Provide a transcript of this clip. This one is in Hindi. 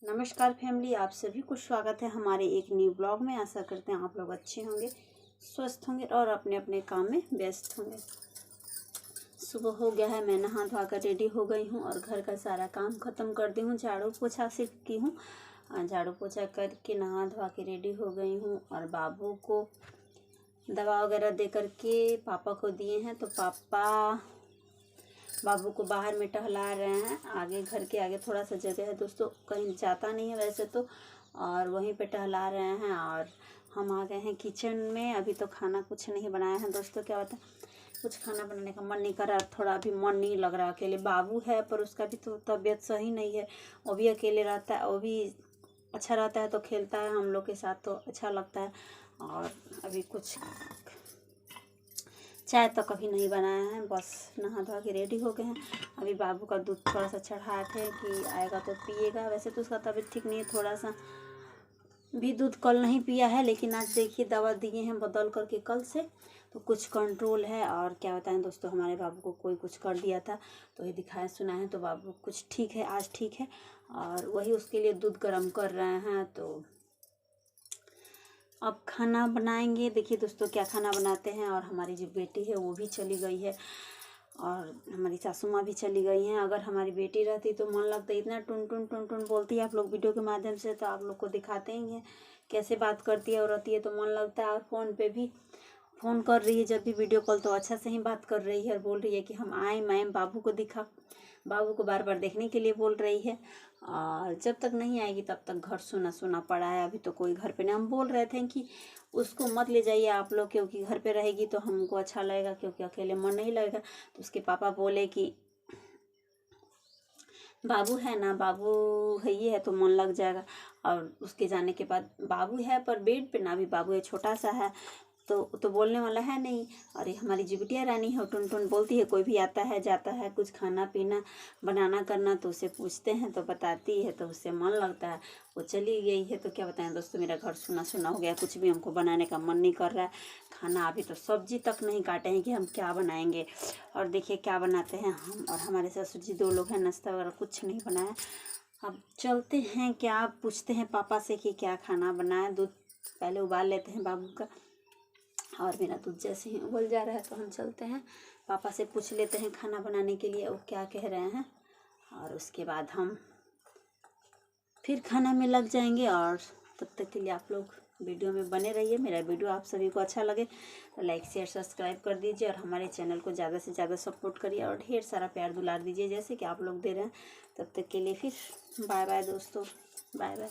नमस्कार फैमिली, आप सभी को स्वागत है हमारे एक न्यू ब्लॉग में। आशा करते हैं आप लोग अच्छे होंगे, स्वस्थ होंगे और अपने अपने काम में व्यस्त होंगे। सुबह हो गया है, मैं नहा धोआ कर रेडी हो गई हूँ और घर का सारा काम ख़त्म कर दी हूँ। झाड़ू पोछा सिर्फ की हूँ, झाड़ू पोछा करके नहा धोआ के रेडी हो गई हूँ और बाबू को दवा वगैरह दे करके पापा को दिए हैं। तो पापा बाबू को बाहर में टहला रहे हैं। आगे घर के आगे थोड़ा सा जगह है दोस्तों, कहीं जाता नहीं है वैसे तो, और वहीं पे टहला रहे हैं। और हम आ गए हैं किचन में। अभी तो खाना कुछ नहीं बनाया है दोस्तों। क्या होता है, कुछ खाना बनाने का मन नहीं कर रहा, थोड़ा अभी मन नहीं लग रहा। अकेले बाबू है पर उसका भी तो तबीयत सही नहीं है, वो भी अकेले रहता है। वो भी अच्छा रहता है तो खेलता है हम लोग के साथ, तो अच्छा लगता है। और अभी कुछ चाय तो कभी नहीं बनाया है, बस नहा धो के रेडी हो गए हैं। अभी बाबू का दूध थोड़ा सा चढ़ा थे कि आएगा तो पिएगा। वैसे तो उसका तबीयत ठीक नहीं है, थोड़ा सा भी दूध कल नहीं पिया है, लेकिन आज देखिए दवा दिए हैं बदल करके कल से, तो कुछ कंट्रोल है। और क्या बताएं दोस्तों, हमारे बाबू को कोई कुछ कर दिया था तो ये दिखाया सुना है, तो बाबू कुछ ठीक है, आज ठीक है। और वही उसके लिए दूध गर्म कर रहे हैं। तो अब खाना बनाएंगे। देखिए दोस्तों क्या खाना बनाते हैं। और हमारी जो बेटी है वो भी चली गई है और हमारी सासू माँ भी चली गई हैं। अगर हमारी बेटी रहती तो मन लगता, इतना टुन टुन टुन टुन बोलती है। आप लोग वीडियो के माध्यम से तो आप लोग को दिखाते ही हैं कैसे बात करती है और रहती है, तो मन लगता है। और फ़ोन पे भी फ़ोन कर रही है जब भी वीडियो कॉल, तो अच्छा से ही बात कर रही है और बोल रही है कि हम आए मैम, बाबू को दिखा। बाबू को बार बार देखने के लिए बोल रही है। और जब तक नहीं आएगी तब तक घर सुना सुना पड़ा है। अभी तो कोई घर पे नहीं। हम बोल रहे थे कि उसको मत ले जाइए आप लोग, क्योंकि घर पे रहेगी तो हमको अच्छा लगेगा, क्योंकि अकेले मन नहीं लगेगा। तो उसके पापा बोले कि बाबू है ना, बाबू है ये है तो मन लग जाएगा। और उसके जाने के बाद बाबू है पर बेड पे ना, भी बाबू है, छोटा सा है, तो बोलने वाला है नहीं। और ये हमारी जो बिटिया रानी है टुन टुन बोलती है, कोई भी आता है जाता है, कुछ खाना पीना बनाना करना तो उसे पूछते हैं तो बताती है, तो उससे मन लगता है। वो चली गई है तो क्या बताएं दोस्तों, मेरा घर सुना सुना हो गया। कुछ भी हमको बनाने का मन नहीं कर रहा है खाना। अभी तो सब्जी तक नहीं काटे हैं कि हम क्या बनाएंगे। और देखिए क्या बनाते हैं हम और हमारे ससुर जी, 2 लोग हैं। नाश्ता वगैरह कुछ नहीं बनाया। अब चलते हैं, क्या पूछते हैं पापा से कि क्या खाना बनाए। दूध पहले उबाल लेते हैं बाबू का, और मेरा दूध जैसे ही उबल जा रहा है तो हम चलते हैं पापा से पूछ लेते हैं खाना बनाने के लिए वो क्या कह रहे हैं। और उसके बाद हम फिर खाना में लग जाएंगे। और तब तक के लिए आप लोग वीडियो में बने रहिए। मेरा वीडियो आप सभी को अच्छा लगे तो लाइक शेयर सब्सक्राइब कर दीजिए और हमारे चैनल को ज़्यादा से ज़्यादा सपोर्ट करिए और ढेर सारा प्यार दुलार दीजिए जैसे कि आप लोग दे रहे हैं। तब तक के लिए फिर बाय बाय दोस्तों, बाय बाय।